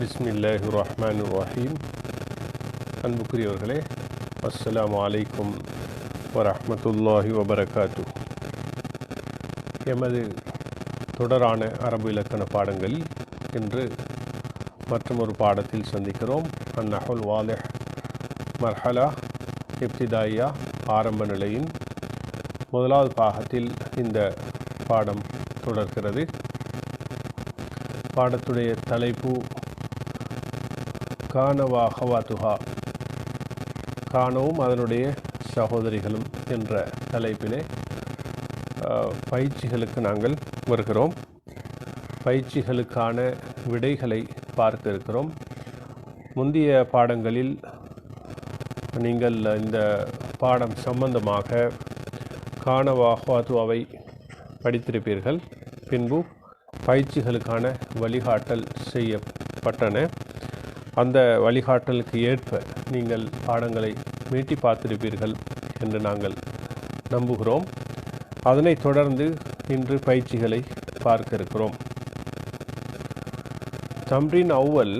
பிஸ்மில்லாஹிர் ரஹ்மானிர் ரஹீம். அன்புக்குரியவர்களே, அஸ்ஸலாமு அலைக்கும் வரஹ்மத்துல்லாஹி வபரகாத்து. எமது தொடரான அரபு இலக்கண பாடங்களில் இன்று மற்றொரு பாடத்தில் சந்திக்கிறோம். அந்நஹுல் வாலிஹ் மர்ஹலா இப்திதாயியா ஆரம்ப நிலையின் முதலாவது பாகத்தில் இந்த பாடம் தொடர்கிறது. பாடத்துடைய தலைப்பு கானவா ஹவாத்துஹா, கானவும் அதனுடைய சகோதரிகளும் என்ற தலைப்பிலே பயிற்சிகளுக்கு நாங்கள் வருகிறோம். பயிற்சிகளுக்கான விடைகளை பார்க்க இருக்கிறோம். முந்தைய பாடங்களில் நீங்கள் இந்த பாடம் சம்பந்தமாக கானவா ஹவாத்துவாவை படித்திருப்பீர்கள். பின்பு பயிற்சிகளுக்கான வழிகாட்டல் செய்யப்பட்டன. அந்த வழிகாட்டலுக்கு ஏற்ப நீங்கள் பாடங்களை மீட்டி பார்த்திருப்பீர்கள் என்று நாங்கள் நம்புகிறோம். அதனைத் தொடர்ந்து இன்று பயிற்சிகளை பார்க்க இருக்கிறோம். தம்ரீன் அவ்வல்,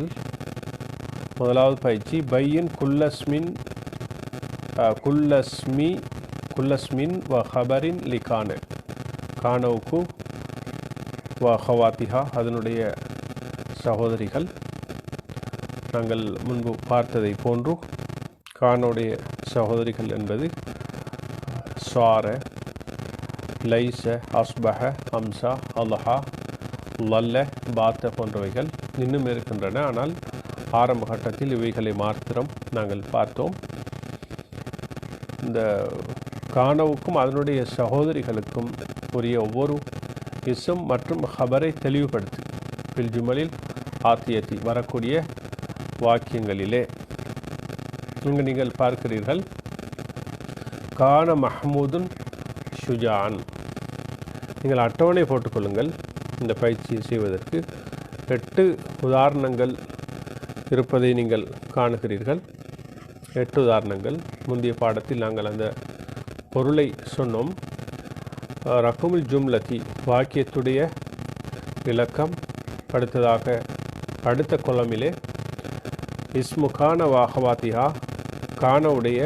முதலாவது பயிற்சி, பையின் குல்லஸ்மின் வ ஹபரின் லிகான, கானவுக்கு வ ஹவாத்திஹா அதனுடைய சகோதரிகள். நாங்கள் முன்பு பார்த்ததை போன்று கானுடைய சகோதரிகள் என்பது சார, லைச, அஸ்பஹ, அம்சா, அல்ஹா, லல்ல, பாத்த போன்றவைகள் இன்னும் இருக்கின்றன. ஆனால் ஆரம்ப கட்டத்தில் இவைகளை மாத்திரம் நாங்கள் பார்த்தோம். இந்த கானவுக்கும் அதனுடைய சகோதரிகளுக்கும் உரிய ஒவ்வொரு இஸ்ம் மற்றும் ஹபரை தெளிவுபடுத்தி ஃபில் ஜுமலில் ஆத்தியத்தி வரக்கூடிய வாக்கியங்களிலே இங்கு நீங்கள் பார்க்கிறீர்கள். கான மஹ்மூதுன் ஷுஜான். நீங்கள் அட்டவணை போட்டுக்கொள்ளுங்கள். இந்த பயிற்சியை செய்வதற்கு 8 உதாரணங்கள் இருப்பதை நீங்கள் காணுகிறீர்கள். 8 உதாரணங்கள். முந்தைய பாடத்தில் நாங்கள் அந்த பொருளை சொன்னோம். ரகுமுல் ஜும்லத்தி, வாக்கியத்துடைய இலக்கம். அடுத்ததாக அடுத்த கொலமிலே இஸ்மு கான வாஹவாத்திஹா, கானவுடைய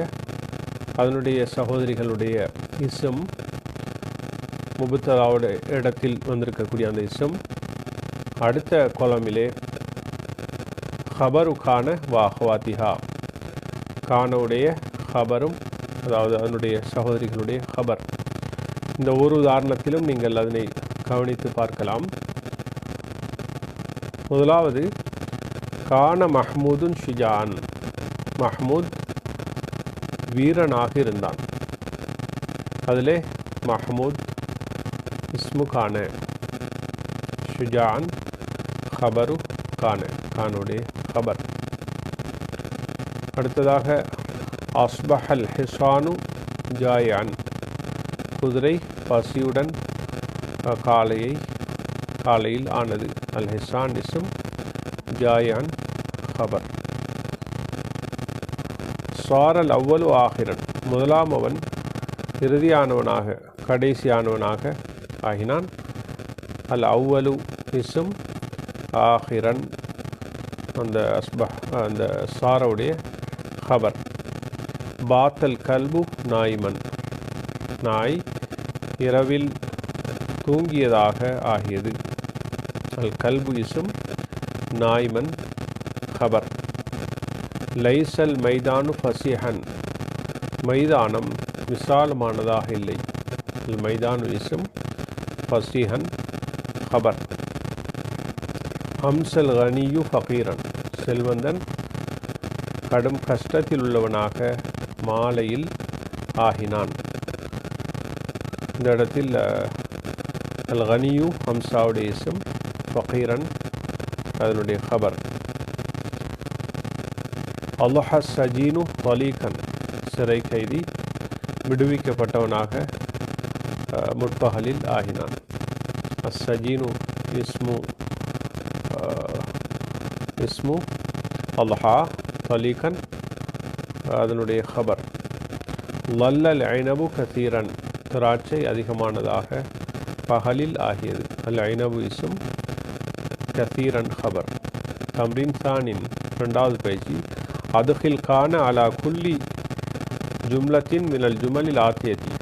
அதனுடைய சகோதரிகளுடைய இஸ்ம், முபத்ததாவுடைய இடத்தில் வந்திருக்கக்கூடிய அந்த இஸ்ம். அடுத்த கொலமிலே ஹபரு கான வாஹவாத்திஹா, கானவுடைய ஹபரும் அதாவது அதனுடைய சகோதரிகளுடைய ஹபர். இந்த ஒரு உதாரணத்திலும் நீங்கள் அதனை கவனித்து பார்க்கலாம். முதலாவது கான மஹ்மூதுன் ஷுஜான், மஹ்மூத் வீரனாக இருந்தான். அதிலே மஹ்மூத் இஸ்மு கான, ஷுஜான் ஹபரு கான, கானுடைய ஹபர். அடுத்ததாக அஸ்பஹல் ஹிசானு ஜாயான், குதிரை பசியுடன் காலையில் ஆனது. அல் ஹிசான் இஸ்ம், ஜாயான் ஹபர். சாரல் அவ்வலு ஆகிரன், முதலாம் அவன் இறுதியானவனாக கடைசியானவனாக ஆகினான். அல் அவ்வலு இஸ்ம், ஆகிரன் அந்த சாரவுடைய ஹபர். பாத்தல் கல்பு நாய்மன், நாய் இரவில் தூங்கியதாக ஆகியது. அல் கல்பு இஸ்ம், நாய்மன் ஹபர். லைசல் மைதானு ஃபசிஹன், மைதானம் விசாலமானதாக இல்லை. அல் மைதானு இஸ்ம், ஃபசிஹன் ஹபர். அம்சல் கனியு ஃபகீரன், செல்வந்தன் கடும் கஷ்டத்தில் உள்ளவனாக மாலையில் ஆகினான். இந்த இடத்தில் அல் கனியு ஹம்சாவுடைய இஸ்ம், ஃபகீரன் அதனுடைய ஹபர். அல்லாஹ சஜீனு தலீகன், சிறை கைதி விடுவிக்கப்பட்டவனாக முற்பகலில் ஆகினான். அஸ்ஸஜீனு இஸ்மு அல்ஹா, தலீகன் அதனுடைய ஹபர். லல்லல் ஐனபு கசீரன், திராட்சை அதிகமானதாக பகலில் ஆகியது. அல் ஐனபு இஸ்ம், கசீரன் ஹபர். தம்ரீன் சானின் இரண்டாவது பயிற்சி அதுகில் கான அலா குல்லி ஜும்லத்தின் மினல் ஜுமலில் ஆத்தியத்தி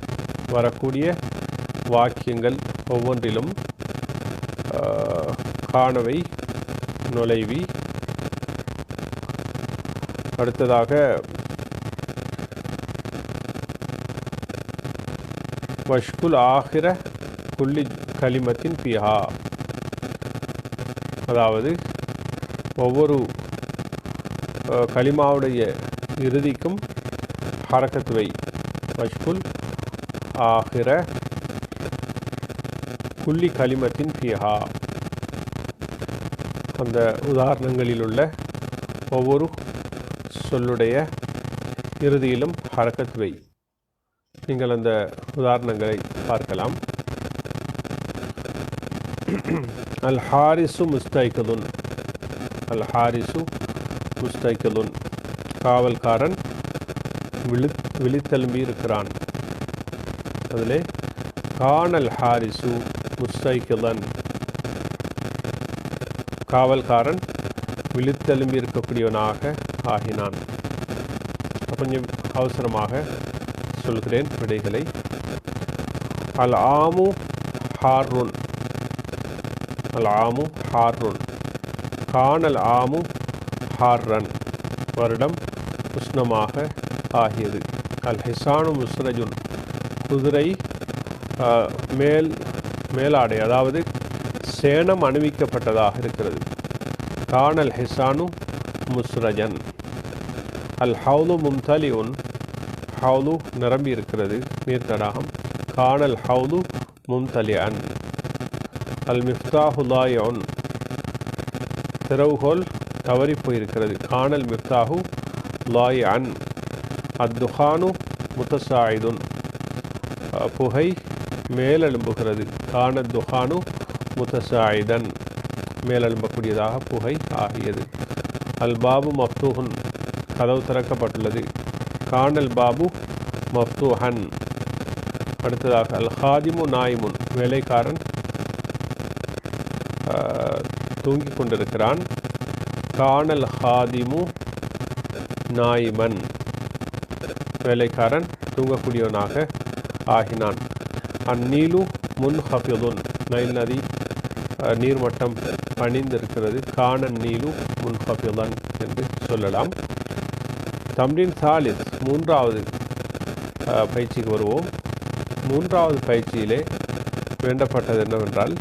வரக்கூடிய வாக்கியங்கள் ஒவ்வொன்றிலும் காணவை நுழைவி. அடுத்ததாக வஷ்குல் ஆகிர குல்லி கலிமத்தின் பிஹா, அதாவது ஒவ்வொரு கலிமாவுடைய இறுதிக்கும் ஹரக்கத்துவை. வஷ்குல் ஆகிர குல்லி கலிமத்தின் பிஹா, அந்த உதாரணங்களில் உள்ள ஒவ்வொரு சொல்லுடைய இறுதியிலும் ஹரக்கத்துவை. நீங்கள் அந்த உதாரணங்களை பார்க்கலாம். அல் ஹாரிசு முஸ்தைகதுன், அல் ஹாரிசு முஸ்தைகதுன், காவல்காரன் விழித்தெலும்பி இருக்கிறான். அதிலே கானல் ஹாரிசு முஸ்தைகதன், காவல்காரன் விழித்தெலும்பி இருக்கக்கூடியவனாக ஆகினான். கொஞ்சம் அவசரமாக சொல்கிறேன் விடைகளை. அல் ஆமு ஹார்ருன், அல் ஆமு ஹார்ருன், கானல் ஆமு ஹார்ரன், வருடம் உஷ்ணமாக ஆகியது. அல் ஹிசானு முஸ்ரஜுன், குதிரை மேலாடை அதாவது சேணம் அணிவிக்கப்பட்டதாக இருக்கிறது. கானல் ஹிசானு முஸ்ரஜன். அல் ஹவுலு மும்தலியுன், ஹவுலு நிரம்பி இருக்கிறது, நீர் தடாகம். கானல் ஹவுலு மும்தலியன். அல் மிஃப்தாஹு லாயுன், திறவுகோல் தவறி போயிருக்கிறது. கானல் மிஃப்தாஹு லாயன். அத்துஹானு முத்தசாயிதுன், புகை மேலெழும்புகிறது. கான துஹானு முத்தசாயிதன், மேலெழும்பக்கூடியதாக புகை ஆகியது. அல் பாபு மஃப்தூஹுன், கதவு திறக்கப்பட்டுள்ளது. கானல் பாபு மஃப்தூஹன். அடுத்ததாக அல் ஹாதிமு நாயிமுன், வேலைக்காரன் தூங்கிக் கொண்டிருக்கிறான். கானல் ஹாதிமு நாயிமன், வேலைக்காரன் தூங்கக்கூடியவனாக ஆகினான். அந்நீலு முன்ஹஃபிதுன், நைல் நதி நீர்மட்டம் பணிந்திருக்கிறது. கானன் நீலு முன்ஹஃபிதன் என்று சொல்லலாம். தம்ரீன் சாலிஸ், மூன்றாவது பயிற்சிக்கு வருவோம். மூன்றாவது பயிற்சியிலே வேண்டப்பட்டது என்னவென்றால்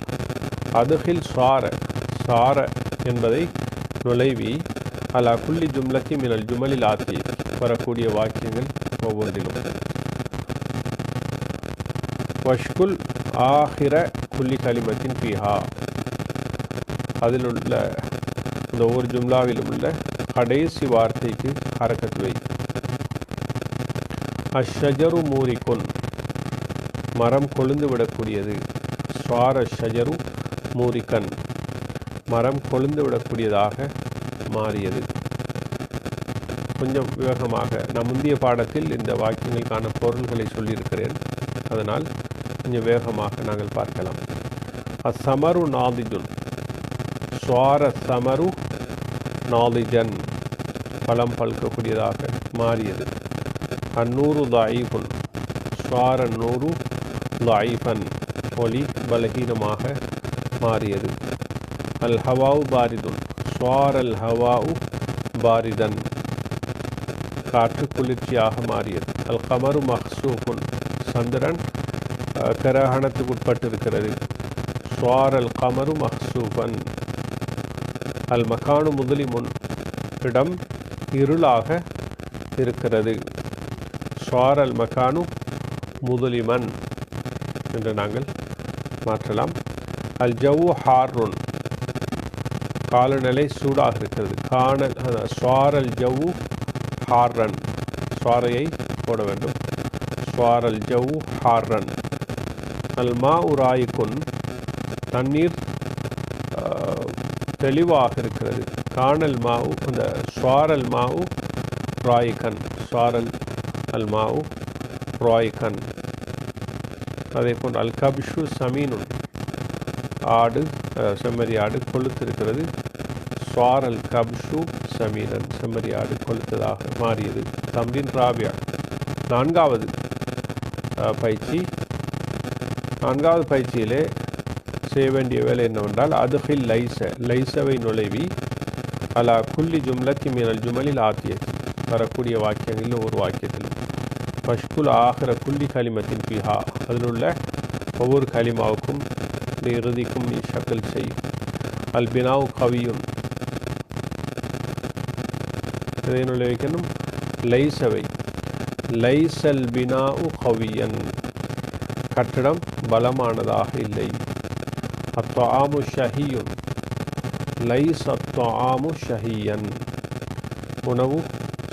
அதுகில் சார, சார என்பதை நுழைவி அலா குல்லி ஜும்லத்தி மினல் ஜுமலில் ஆத்தி, வரக்கூடிய வாக்கியங்கள் ஒவ்வொன்றிலும். வஷ்குல் ஆஹிர குல்லி கலிமத்தின் பிஹா, அதில் உள்ள இந்த ஒவ்வொரு ஜும்லாவிலும் உள்ள கடைசி வார்த்தைக்கு ஹரக்கத்துவை. அஷ்ஷஜரு மூரிக்குன், மரம் கொழுந்து விடக்கூடியது. ஸ்வார ஷஜரு மூரிக்கன், மரம் கொழுந்து விடக்கூடியதாக மாறியது. கொஞ்சம் வேகமாக, நான் முந்தைய பாடத்தில் இந்த வாக்கியங்களுக்கான பொருள்களை சொல்லியிருக்கிறேன், அதனால் கொஞ்சம் வேகமாக நாங்கள் பார்க்கலாம். அஸ்ஸமரு நாதிஜுன், ஸ்வார சமரு நாதிஜன், பழம் பழுக்கக்கூடியதாக மாறியது. அந்நூறு தாயிஃபுன், ஸ்வார நூறு தாயிஃபன், ஒளி பலகீனமாக மாறியது. அல் ஹவாவு பாரிதுன், ஸ்வார் அல் ஹவாவு பாரிதன், காற்று குளிர்ச்சியாக மாறியது. அல் கமரு மஹ்சூஃபுன், சந்திரன் கிரகணத்துக்கு உட்பட்டிருக்கிறது. ஸ்வார் அல் கமரு மஹ்சூஃபன். அல் மகானு முதலிமுன், இடம் இருளாக இருக்கிறது. ஸ்வார் அல் மகானு முதலிமன் என்று நாங்கள் மாற்றலாம். அல் ஜவ்வு ஹார்ருன், காலநிலை சூடாக இருக்கிறது. ஸ்வார் அல் ஜவ்வு ஹார்ரன், ஸ்வாரையை போட வேண்டும். ஸ்வார் அல் ஜவ்வு ஹார்ரன். அல் மா உராயிக்குன், தண்ணீர் தெளிவாக இருக்கிறது. கானல் மாவு, அந்த ஸ்வாரல் மாவு ராயிகன், ஸ்வாரல் அல் மாவு ராயிகன். அதே போன்று அல் கபிஷு சமீனுன், ஆடு செம்மறி ஆடு கொளுத்திருக்கிறது. சுவாரல் கப்ஷு சமீனன் செம்மறியாடு கொளுத்ததாக மாறியது. தம்ரின் ராபியா நான்காவது பயிற்சி. நான்காவது பயிற்சியிலே செய்ய வேண்டிய வேலை என்னவென்றால் அதுகில் லைசவை நுழைவி அலா குல்லி ஜும்லத்தி மீனல் ஜுமலில் ஆத்தியத்தி வரக்கூடிய வாக்கியங்களில் ஒரு வாக்கியத்தில் பஷ்குல் ஆகிற குல்லி கலிமத்தின் பிஹா அதில் உள்ள ஒவ்வொரு கலிமாவுக்கும் இறுதிக்கும் நீ ஷக்கல் செய். அல் பினாவு கவியும் இதை நுழைவிக்கணும். லைசவை லைசல் பினாவு கவியன் கட்டடம் பலமானதாக இல்லை. அத்வாமு ஷஹியுன் லைஸ் அத்வாமு ஷஹியன் உணவு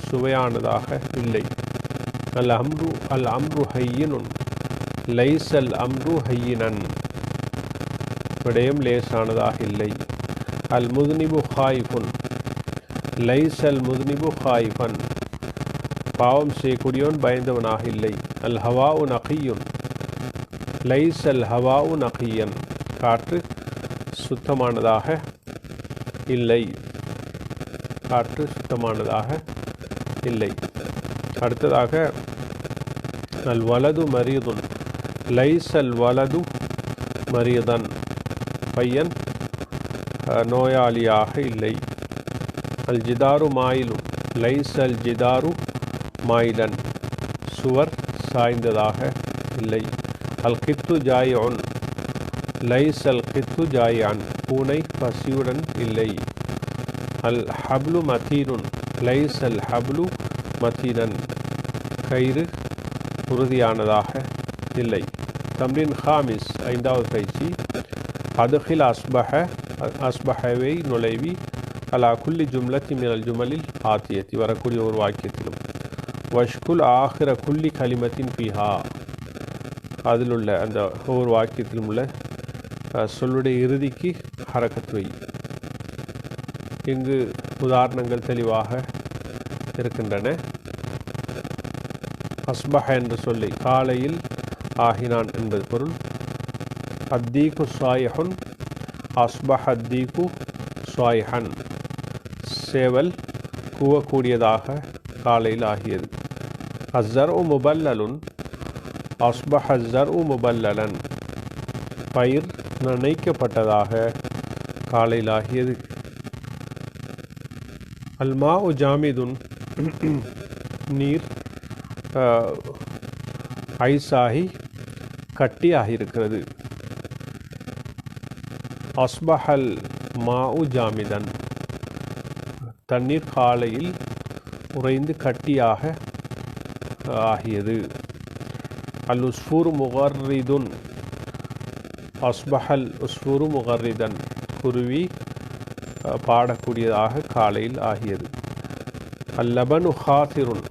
சுவையானதாக இல்லை. அல் அம்ரு ஹையினுன் லைஸ் அல் அம்ரு ஹையினன் விடயம் லேசானதாக இல்லை. அல் முதுனிபு ஹாயிஃபுன் லைஸ் அல் முதுனிபு ஹாயிஃபன் பாவம் செய்யக்கூடியவன் பயந்தவனாக இல்லை. அல் ஹவாவு நகியுன் லைஸ் அல் ஹவாவு நகியன் காற்று சுத்தமானதாக இல்லை. காற்று சுத்தமானதாக இல்லை. அடுத்ததாக அல் வலது மரீதுன் லைஸ் அல் வலது மரீதன் பையன் நோயாளியாக இல்லை. அல் ஜிதாரு மாயிலும் லைஸ் அல் ஜிதாரு மாயிலன் சுவர் சாய்ந்ததாக இல்லை. அல் கித்து ஜாயுன் லைஸ் அல் கித்து ஜாயான் பூனை பசியுடன் இல்லை. அல் ஹப்லு மதீனுன் லைஸ் அல் ஹப்லு மதீனன் கயிறு உறுதியானதாக இல்லை. தம்ரின் ஹாமிஸ் ஐந்தாவது பயிற்சி. அதுகில் அஸ்பஹவை நுழைவி அலா குல்லி ஜும்லத்தி மினல் ஜுமலில் ஆத்தியத்தி வரக்கூடிய ஒரு வாக்கியத்திலும் வஷ்குல் ஆகிற குல்லி கலிமத்தின் பிஹா அதில் உள்ள அந்த ஒவ்வொரு வாக்கியத்திலும் உள்ள சொல்லுடைய இறுதிக்கு ஹரக்கத் வை. இங்கு உதாரணங்கள் தெளிவாக இருக்கின்றன. அஸ்பஹ என்று சொல்லி காலையில் ஆகினான் என்பது பொருள். அத்தீகு சாயிஹுன் அஸ்பஹ அத்தீகு சாயிஹன் சேவல் கூவக்கூடியதாக காலையில் ஆகியது. அஸ்ஸர்உ முபல்லலுன் அஸ்பஹ அஸ்ஸர்உ முபல்லலன் பயிர் நனைக்கப்பட்டதாக காலையில் ஆகியது. அல்மாஉ ஜாமிதுன் நீர் ஐஸாகி கட்டியாக இருக்கிறது. அஸ்பஹல் மாஉ ஜாமிதன் தண்ணீர் காலையில் உறைந்து கட்டியாக ஆகியது. அல் உஸ்ஃபூர் முகர்ரிதுன் அஸ்பஹல் உஸ்ஃபூர் முகர்ரிதன் குருவி பாடக்கூடியதாக காலையில் ஆகியது. அல் லபனு ஹாசிருன்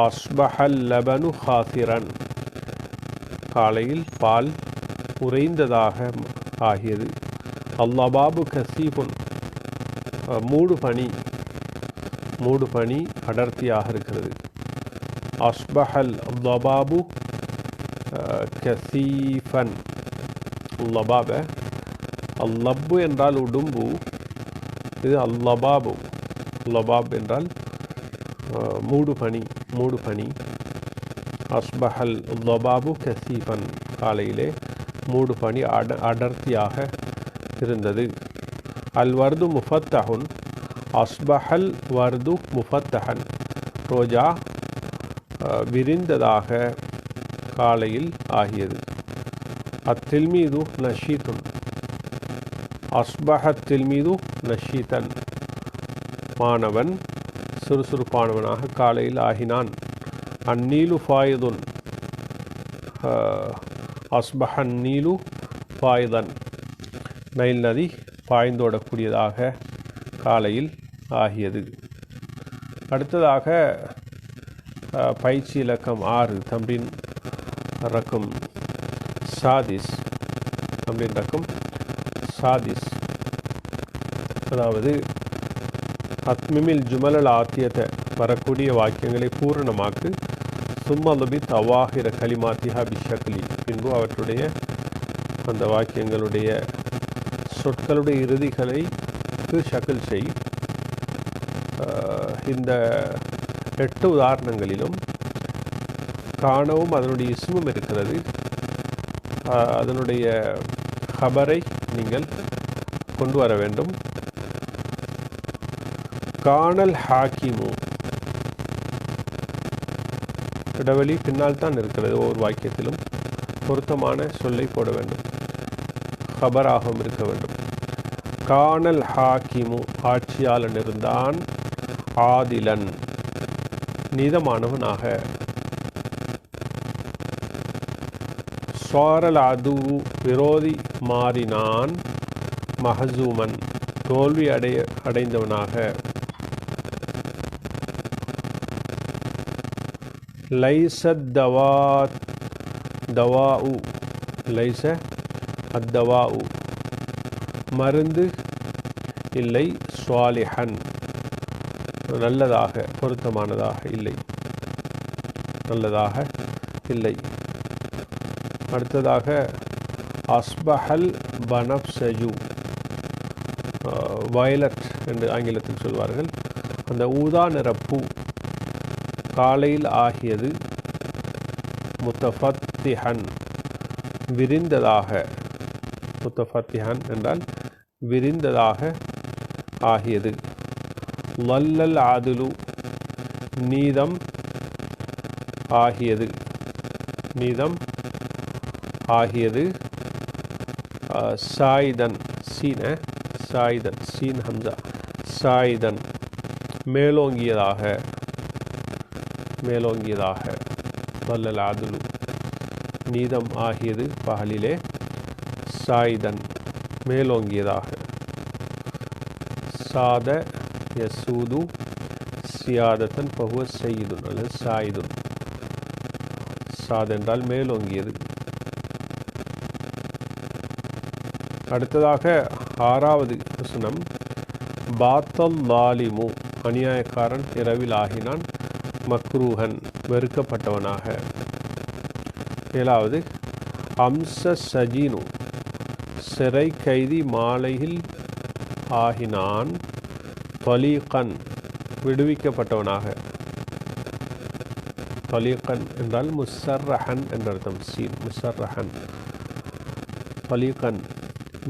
அஸ்பஹல் லபனு ஹாசிரன் காலையில் பால் உறைந்ததாக ஆகியது. அல்லபாபு கசீபுன் மூடு பனி அடர்த்தியாக இருக்கிறது. அஸ்பஹல் அல்லபாபு கசீஃபன் அல்லபாப அல்லப்பு என்றால் உடும்பு, இது அல்லபாபு அல்லபாப் என்றால் மூடு பனி. அஸ்பஹல் அல்லபாபு கசீஃபன் காலையிலே மூடு பனி அடர்த்தியாக இருந்தது. அல் வர்து முஃபத்தஹுன் அஸ்பஹல் வர்து முஃபத்தஹன் ரோஜா விரிந்ததாக காலையில் ஆகியது. அத்தில்மீது நஷீத்துன் அஸ்பஹத் தில்மீது நஷீதன் மாணவன் சுறுசுறுப்பானவனாக காலையில் ஆகினான். அந்நீலு ஃபாயிதுன் அஸ்பஹன் நீலு ஃபாயிதன் நைல் நதி பாய்ந்தோடக்கூடியதாக காலையில் ஆகியது. அடுத்ததாக பயிற்சி இலக்கம் 6 தம்ரின் ரக்கம் சாதிஸ் அதாவது அத்மிமில் ஜுமலல் ஆத்தியத்தை வரக்கூடிய வாக்கியங்களை பூரணமாக்கு. சும்மலுபி தவாகிற கலிமாத்திஹா பிஷக்லி பின்பு அவற்றுடைய அந்த வாக்கியங்களுடைய சொற்களுடைய இறுதிகளை அடுத்து ஷக்கில் செய். இந்த 8 உதாரணங்களிலும் காணவும் அதனுடைய இஸ்மும் இருக்கிறது. அதனுடைய ஹபரை நீங்கள் கொண்டு வர வேண்டும். காணல் ஹாக்கிமு, இடைவெளி பின்னால் தான் இருக்கிறது. ஒவ்வொரு வாக்கியத்திலும் பொருத்தமான சொல்லை போட வேண்டும். ஹபராகவும் இருக்க வேண்டும். காணல் ஹாக்கிமு, ஆட்சியாளன் இருந்தான். ஆதிலன், நீதமானவனாக. ஸ்வாரல் அது, விரோதி மாறினான். மஹசூமன், தோல்வி அடைந்தவனாக. லைசத் தவாஉ, லைச அத்தவாஉ, மருந்து இல்லை. ஸ்வாலிஹன், நல்லதாக, பொருத்தமானதாக இல்லை, நல்லதாக இல்லை. அடுத்ததாக அஸ்பஹல் பனப்சஜு, வயலட் என்று ஆங்கிலத்தில் சொல்வார்கள். அந்த ஊதா நிறப்பூ காலையில் ஆகியது. முத்தஃபத்திஹன், விரிந்ததாக. முத்தஃபத்திஹன் என்றால் விரிந்ததாக ஆகியது. லல்லல் ஆதுலு, நீதம் ஆகியது. நீதம் ஆகியது. சாயிதன், சீன சாயிதன், சீன் ஹம்சா, சாயிதன், மேலோங்கியதாக. மேலோங்கியதாக. லல்லல் ஆதுலு, நீதம் ஆகியது பகலிலே. சாயிதன், மேலோங்கியதாக. சாத யசூது சியாதத்தன் பகுவ செய்யுதுன் அல்லது சாயிதுன். சாத என்றால் மேலோங்கியது. அடுத்ததாக 6வது வசனம். பாத்தல் லாலிமு, அநியாயக்காரன் இரவில் ஆகினான். மக்ரூஹன், வெறுக்கப்பட்டவனாக. 7வது அம்ச சஜீனு, சிறை கைதி மாலையில் ஆகினான். தொலீகன், விடுவிக்கப்பட்டவனாக. தொலீகன் என்றால் முசர்ரஹன் என்ற அர்த்தம். சீன், முசர்ரஹன். தொலீகன்,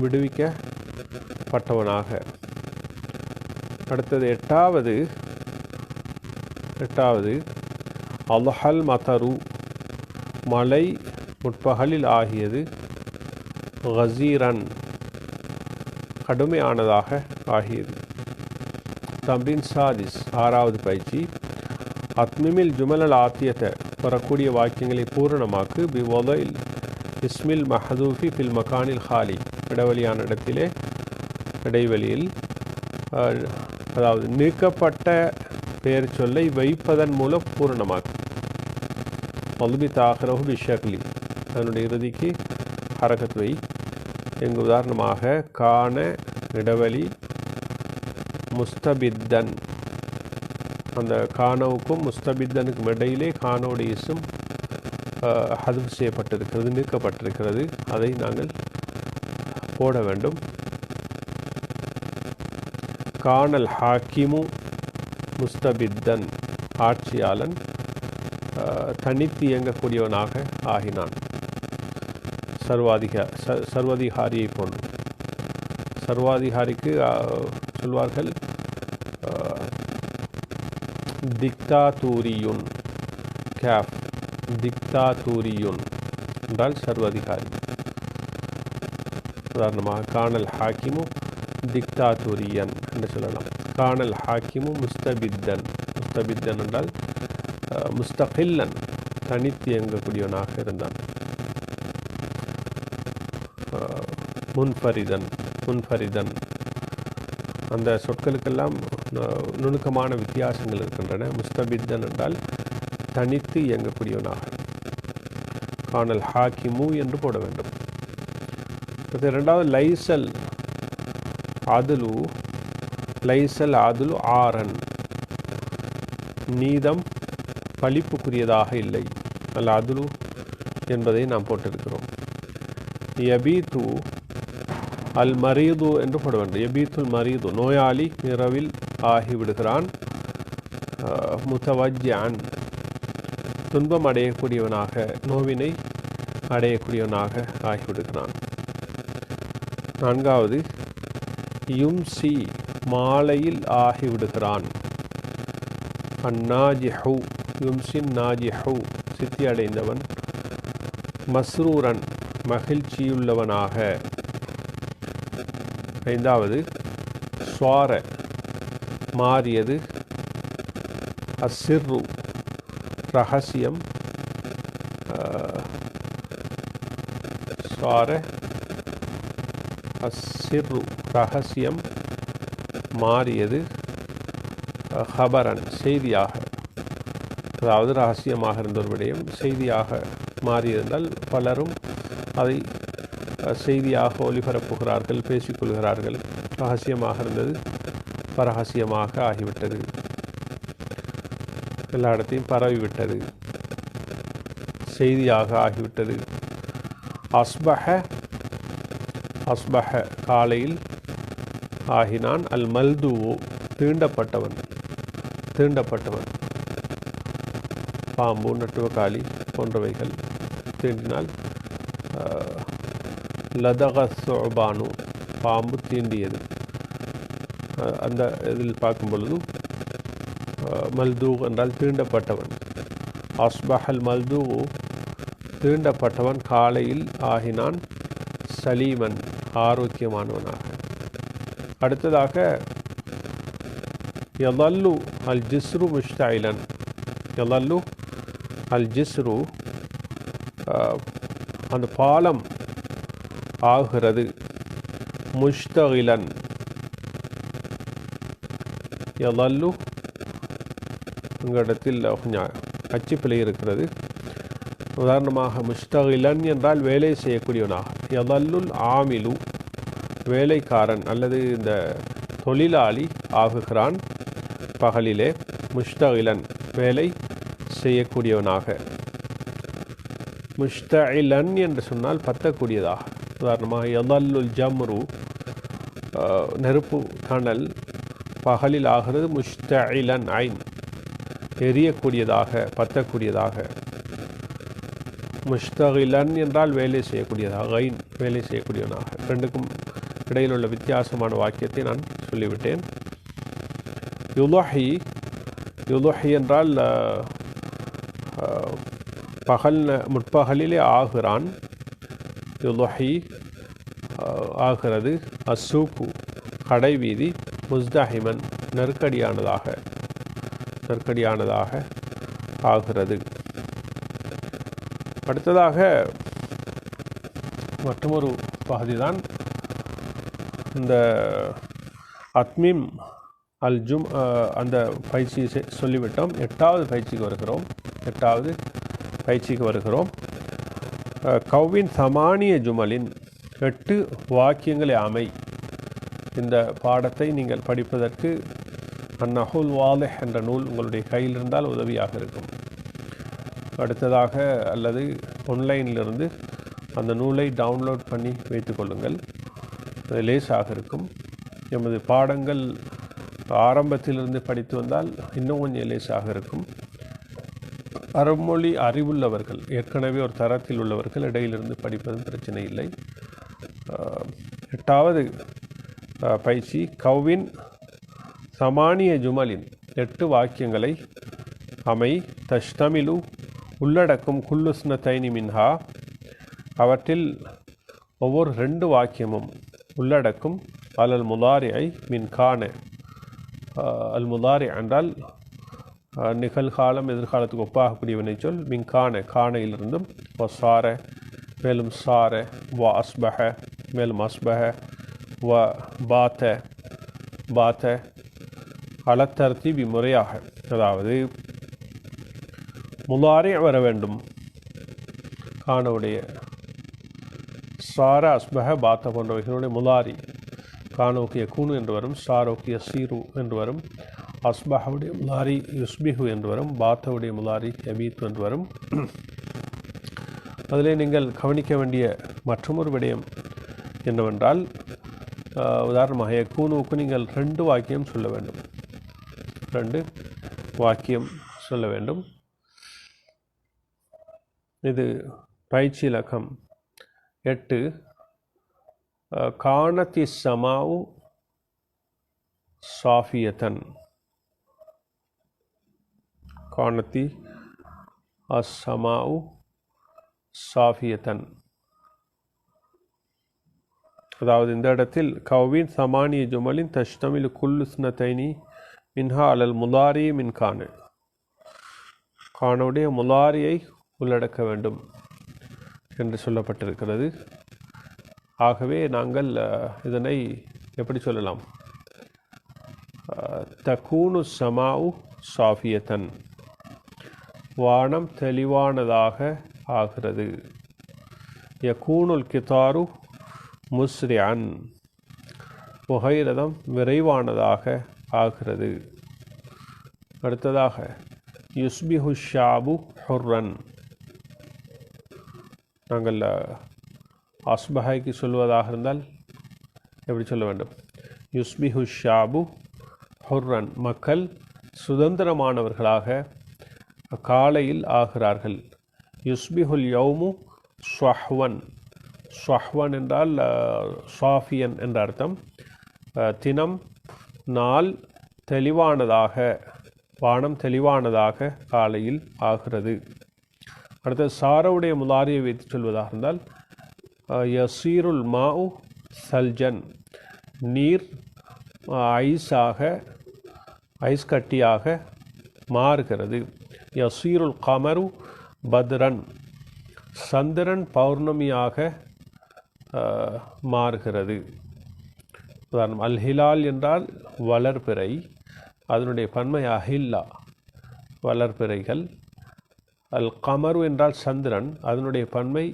விடுவிக்கப்பட்டவனாக. அடுத்தது 8வது அல்ஹல் மதரு, மலை முற்பகலில் ஆகியது. கசீரன், கடுமையானதாக ஆகியது. தம்ரீன் சாதிஸ், 6வது பயிற்சி. அத்மிமில் ஜுமலல் ஆத்தியத்தை, வரக்கூடிய வாக்கியங்களை பூரணமாக்கு. பிவதைல் இஸ்மில் மஹதூஃபி ஃபில் மகானில் ஹாலி, இடைவெளியான இடத்திலே, இடைவெளியில், அதாவது நீக்கப்பட்ட பெயர் சொல்லை வைப்பதன் மூலம் பூரணமாக்கு. மல்பி தாஹரஹு பிஷக்லி, அதனுடைய இறுதிக்கு ஹரகத் வை. எங்கு உதாரணமாக கான இடைவெளி முஸ்தபித்தன், அந்த கானவுக்கும் முஸ்தபித்தனுக்கும் இடையிலே கானோட இசும் ஹதுஃப் செய்யப்பட்டிருக்கிறது, நீக்கப்பட்டிருக்கிறது. அதை நாங்கள் போட வேண்டும். கானல் ஹாக்கிமு முஸ்தபித்தன், ஆட்சியாளன் தனித்து இயங்கக்கூடியவனாக ஆகினான். சர்வாதிகாரியை போன்று. சர்வாதிகாரிக்கு சொல்வார்கள் திக்தாதூரியுன். கேஃப், திக்தாதூரியுன் என்றால் சர்வாதிகாரி. உதாரணமாக கானல் ஹாக்கிமு திக்தாதூரியன் என்று சொல்லலாம். கானல் ஹாக்கிமு முஸ்தபித்தன். முஸ்தபித்தன் என்றால் முஸ்தகில்லன், தனித்து இயங்கக்கூடியவனாக இருந்தான். முன்ஃபரிதன், முன்ஃபரிதன், அந்த சொற்களுக்கெல்லாம் நுணுக்கமான வித்தியாசங்கள் இருக்கின்றன. முஸ்தபித்தன் என்றால் தனித்து இயங்கக்கூடியவனாக. கானல் ஹாக்கிமு என்று போட வேண்டும். 2வது லைசல் அதுலு, லைசல் அதுலு ஆரன், நீதம் பழிப்புக்குரியதாக இல்லை. அல்ல அதுலு என்பதை நாம் போட்டிருக்கிறோம். யபீத்து அல் மரீது என்று போட வேண்டும். எபீத்துல் மரீது நோயாளி இரவில் ஆகிவிடுகிறான். முத்தவஜ்ஜன் துன்பம் அடையக்கூடியவனாக நோவினை அடையக்கூடியவனாக ஆகிவிடுகிறான். நான்காவது யும்சி மாலையில் ஆகிவிடுகிறான். அந்நாஜிஹு யும்சின் நாஜிஹு சித்தி அடைந்தவன். மஸ்ரூரன் மகிழ்ச்சியுள்ளவனாக. ஐந்தாவது ஸ்வார மாறியது. அஸ்ஸிர்ரு ரகசியம். ஸ்வார அஸ்ஸிர்ரு ரகசியம் மாறியது. ஹபரன் செய்தியாக, அதாவது ரகசியமாக இருந்த ஒரு விடயம் செய்தியாக மாறியிருந்தால் பலரும் அதை செய்தியாக ஒளிபரப்புகிறார்கள், பேசிக்கொள்கிறார்கள். ரகசியமாக இருந்தது பரகசியமாக ஆகிவிட்டது, எல்லா இடத்தையும் பரவிவிட்டது, செய்தியாக ஆகிவிட்டது. அஸ்பஹ அஸ்பஹ காலையில் ஆகினான். அல் மல்துவோ தீண்டப்பட்டவன். தீண்டப்பட்டவன் பாம்பு நட்டுவக்காளி போன்றவைகள் தீண்டினால். லதக சுபானு பாம்பு தீண்டியது. அந்த இதில் பார்க்கும் பொழுது மல்தூ என்றால் தீண்டப்பட்டவன். அஸ்பஹல் மல்தூ தீண்டப்பட்டவன் காலையில் ஆகினான். சலீமன் ஆரோக்கியமானவனாக. அடுத்ததாக யதல்லு அல் ஜிஸ்ரு முஷ்தைலன். யதல்லு அல் ஜிஸ்ரு அந்த பாலம் ஆகிறது. முஷ்தகிலன் யதல்லு உங்களிடத்தில் கொஞ்சம் அச்சுப்பிழை இருக்கிறது. உதாரணமாக முஷ்தகிலன் என்றால் வேலை செய்யக்கூடியவனாக. யதல்லுல் ஆமிலு வேலைக்காரன் அல்லது இந்த தொழிலாளி ஆகுகிறான் பகலிலே. முஷ்தகிலன் வேலை செய்யக்கூடியவனாக. முஷ்தஇலன் என்று சொன்னால் பற்றக்கூடியதாக. உதாரணமாக யதல்லுல் ஜம்ரு நெருப்பு கணல் பகலில் ஆகிறது. முஷ்தஇலன் ஐன் எரியக்கூடியதாக, பற்றக்கூடியதாக. முஷ்தகிலன் என்றால் வேலை செய்யக்கூடியதாக. ஐன் வேலை செய்யக்கூடியவனாக. ரெண்டுக்கும் இடையில் உள்ள வித்தியாசமான வாக்கியத்தை நான் சொல்லிவிட்டேன். யுலஹி யுலஹி என்றால் முற்பகலிலே ஆகிறான். யுலஹி ஆகிறது. அசூக்கு கடைவீதி. முஸ்தஹிமன் நெருக்கடியானதாக ஆகிறது. அடுத்ததாக மற்றொரு பகுதிதான் இந்த அத்மீம் அல் ஜும். அந்த பயிற்சியை சொல்லிவிட்டோம். எட்டாவது பயிற்சிக்கு வருகிறோம். கவ்வின் சமானிய ஜுமலின் 8 வாக்கியங்களை அமை. இந்த பாடத்தை நீங்கள் படிப்பதற்கு அந்நஹுல் வாலிஹ் என்ற நூல் உங்களுடைய கையில் இருந்தால் உதவியாக இருக்கும். அடுத்ததாக அல்லது ஆன்லைனிலிருந்து அந்த நூலை டவுன்லோட் பண்ணி வைத்து கொள்ளுங்கள். அது லேசாக இருக்கும். எமது பாடங்கள் ஆரம்பத்திலிருந்து படித்து வந்தால் இன்னும் கொஞ்சம் லேசாக இருக்கும். அறமொழி அறிவுள்ளவர்கள், ஏற்கனவே ஒரு தரத்தில் உள்ளவர்கள் இடையிலிருந்து படிப்பதும் பிரச்சனை இல்லை. எட்டாவது பயிற்சி கவ்வின் சமானிய ஜுமலின் 8 வாக்கியங்களை அமை. தஷ்தமிலு உள்ளடக்கும் குல்லுஸ்னத்தைனி மின்ஹா அவற்றில் ஒவ்வொரு 2 வாக்கியமும் உள்ளடக்கும். அல் முதாரிஐ மின் கான. அல் முதாரி என்றால் நிகழ்காலம் எதிர்காலத்துக்கு ஒப்பாகக்கூடிய வினைச்சொல். மின் கானையிலிருந்தும். வ சார மேலும் சார. வ அஸ்பஹ மேலும் அஸ்பஹ. வ பாத்த அலத்தர்த்தி முறையாக, அதாவது முதாரி வர வேண்டும் கானவுடைய. சார அஸ்பஹ பாத்த போன்றவைகளுடைய முதாரி. கானோக்கிய கூனு என்று வரும். சாரோக்கிய சீரு என்று வரும். அஸ்பஹவுடைய முதாரி யுஸ்பிஹு என்று வரும். பாத்தவுடைய முதாரி யபீத்து என்று வரும். அதிலே நீங்கள் கவனிக்க வேண்டிய மற்றொரு விடயம் என்னவென்றால் உதாரணமாக யக்கூனுக்கு நீங்கள் 2 வாக்கியம் சொல்ல வேண்டும். 2 வாக்கியம் சொல்ல வேண்டும். இது பயிற்சி இலக்கம் 8. கானத்தி சமாவு சாஃபியத்தன். கானத்தி அஸ்ஸமாவு சாஃபியத்தன். அதாவது இந்த இடத்தில் கவின் சமானிய ஜுமலின் தஷ்தமில் குல்லு ஸ்னத்தைனி மின்ஹா அலல் முலாரி மின் கானு. கானுடைய முலாரியை உள்ளடக்க வேண்டும் என்று சொல்லப்பட்டிருக்கிறது. ஆகவே நாங்கள் இதனை எப்படி சொல்லலாம்? தகூனு சமாவு சாஃபியத்தன். வானம் தெளிவானதாக ஆகிறது. யகூனுல் கிதாரு முஸ்ரிஅன். புகையிரதம் விரைவானதாக ஆகிறது. அடுத்ததாக யுஸ்பிஹு ஷாபு ஹுர்ரன். நாங்கள் அஸ்பஹைக்கு சொல்வதாக இருந்தால் எப்படி சொல்ல வேண்டும்? யுஸ்பிஹு ஷாபு ஹுர்ரன். மக்கள் சுதந்திரமானவர்களாக காலையில் ஆகிறார்கள். யுஸ்பிஹுல் யௌமு ஸ்வஹ்வன். ஸ்வஹ்வன் என்றால் சாஃபியன் என்ற அர்த்தம். தினம் நாள் தெளிவானதாக, வானம் தெளிவானதாக காலையில் ஆகிறது. அடுத்தது சாரவுடைய முலாரியை வைத்து சொல்வதாக இருந்தால் யசீருல் மாஉ சல்ஜன். நீர் ஐஸ் கட்டியாக மாறுகிறது. யசீருல் கமரு பத்ரன். சந்திரன் பௌர்ணமியாக மாறுகிறது. உதாரணம் அல் ஹிலால் என்றால் வளர்பிறை, அதனுடைய பன்மை அஹில்லா, வளர்பிறைகள். அல் கமரு என்றால் சந்திரன், அதனுடைய பன்மை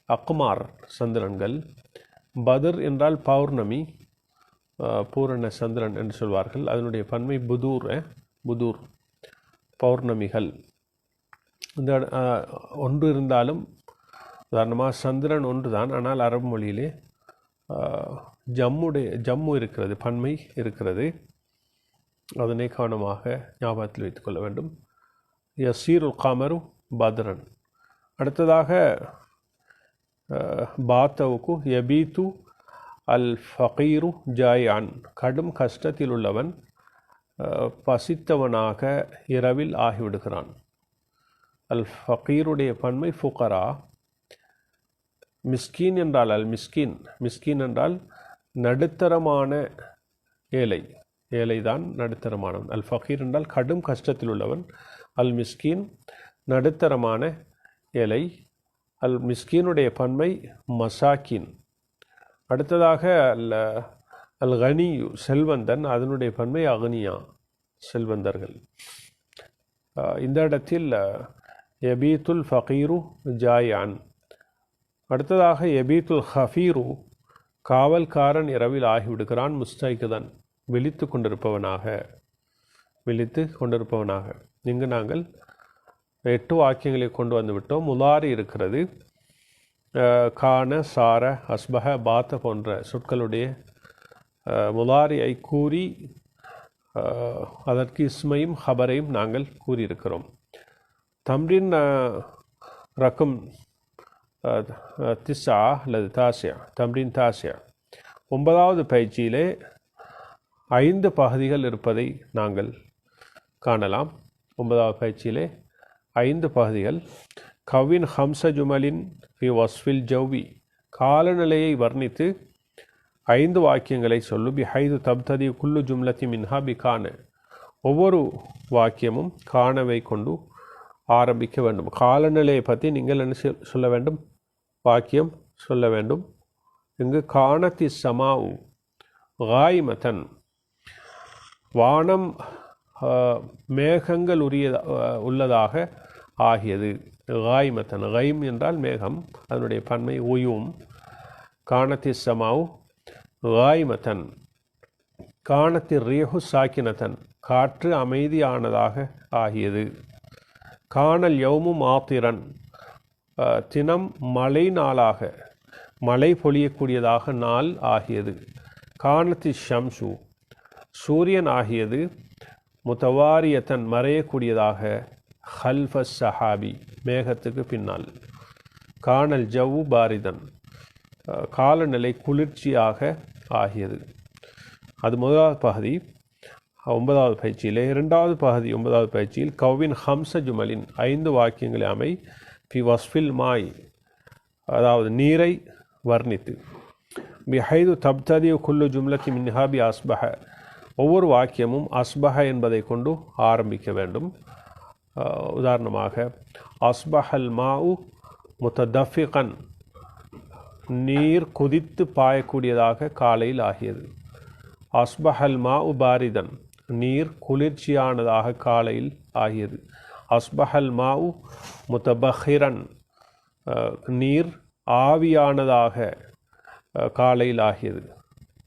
அக்மார், சந்திரன்கள். பத்ர் என்றால் பௌர்ணமி, பூரண சந்திரன் என்று சொல்வார்கள், அதனுடைய பன்மை புதூர், பௌர்ணமிகள். இந்த ஒன்று இருந்தாலும் உதாரணமாக சந்திரன் ஒன்று தான், ஆனால் அரபு மொழியிலே ஜம்மு இருக்கிறது, பன்மை இருக்கிறது. அதனை கவனமாக ஞாபகத்தில் வைத்துக்கொள்ள வேண்டும். யசீருல் கமரு பத்ரன். அடுத்ததாக பாத்தவுக்கு யபீத்து அல் ஃபகீரு ஜாயான். கடும் கஷ்டத்தில் உள்ளவன் பசித்தவனாக இரவில் ஆகிவிடுகிறான். அல் ஃபகீருடைய பன்மை ஃபுகரா. மிஸ்கீன் என்றால் அல் மிஸ்கீன். மிஸ்கீன் என்றால் நடுத்தரமான ஏழைதான் நடுத்தரமானவன். அல் ஃபகீர் என்றால் கடும் கஷ்டத்தில் உள்ளவன். அல் மிஸ்கீன் நடுத்தரமான ஏழை. அல் மிஸ்கீனுடைய பன்மை மசாக்கின். அடுத்ததாக அல் கனியு செல்வந்தன், அதனுடைய பன்மை அக்னியா, செல்வந்தர்கள். இந்த இடத்தில் யபீத்துல் ஃபகீரு ஜாயான். அடுத்ததாக யபீத்துல் ஹஃபீரு காவல்காரன் இரவில் ஆகிவிடுகிறான். முஸ்தைகுதன் விழித்து கொண்டிருப்பவனாக. இங்கு நாங்கள் 8 வாக்கியங்களை கொண்டு வந்து விட்டோம். முலாரி இருக்கிறது. கான, சார, அஸ்பஹ, பாத்த போன்ற சொற்களுடைய முலாரியை கூறி அதற்கு இஸ்மையும் ஹபரையும் நாங்கள் கூறியிருக்கிறோம். தம்ரின் ரக்கம் திஸ்ஸா அல்லது தாசியா, தம்ரின் தாசியா, 9வது பயிற்சியிலே 5 பகுதிகள் இருப்பதை நாங்கள் காணலாம். 9வது பயிற்சியிலே 5 பகுதிகள். கவின் ஹம்ச ஜுமலின் ஃபி வஸ்ஃபில் ஜவ்வி. காலநிலையை வர்ணித்து 5 வாக்கியங்களை சொல்லு. பி ஹைது தப்ததி குல்லு ஜும்லத்தி மின்ஹா பி கான. ஒவ்வொரு வாக்கியமும் காணவை கொண்டு ஆரம்பிக்க வேண்டும். காலநிலையை பற்றி நீங்கள் என்ன சொல்ல வேண்டும்? வாக்கியம் சொல்ல வேண்டும். இங்கு கானத்தி சமாவு காய்மதன். வானம் மேகங்கள் உள்ளதாக ஆகியது. காய்மதன். கைம் என்றால் மேகம், அதனுடைய பன்மை உயும். கானத்தி சமாவு காய்மதன். கானத்தி ரீஹு சாக்கினதன். காற்று அமைதியானதாக ஆகியது. கானல் யௌமு மாத்திரன். தினம் மழை நாளாக, மழை பொழியக்கூடியதாக நாள் ஆகியது. கானத்தி ஷம்சு சூரியன் ஆகியது முத்தவாரியத்தன் மறையக்கூடியதாக ஹல்ஃப சஹாபி மேகத்துக்கு பின்னால். கானல் ஜவ்வு பாரிதன் காலநிலை குளிர்ச்சியாக ஆகியது. அது முதலாவது பகுதி 9வது பயிற்சியிலே. இரண்டாவது பகுதி 9வது பயிற்சியில் கவ்வின் ஹம்ச ஜுமலின் 5 வாக்கியங்களை அமை பி வஸ்ஃபில் மாய் அதாவது நீரை வர்ணித்து. பிஹைது தப்ததி குல்லு ஜும்லத்தி மின்ஹா பி அஸ்பஹ ஒவ்வொரு வாக்கியமும் அஸ்பஹ என்பதை கொண்டு ஆரம்பிக்க வேண்டும். உதாரணமாக அஸ்பஹல் மாஉ முத்ததஃபிகன் நீர் கொதித்து பாயக்கூடியதாக காலையில் ஆகியது. அஸ்பஹல் மாஉ பாரிதன் நீர் குளிர்ச்சியானதாக காலையில் ஆகியது. அஸ்பஹல் மாஉ முத்தபஹிரன் நீர் ஆவியானதாக காலையில் ஆகியது.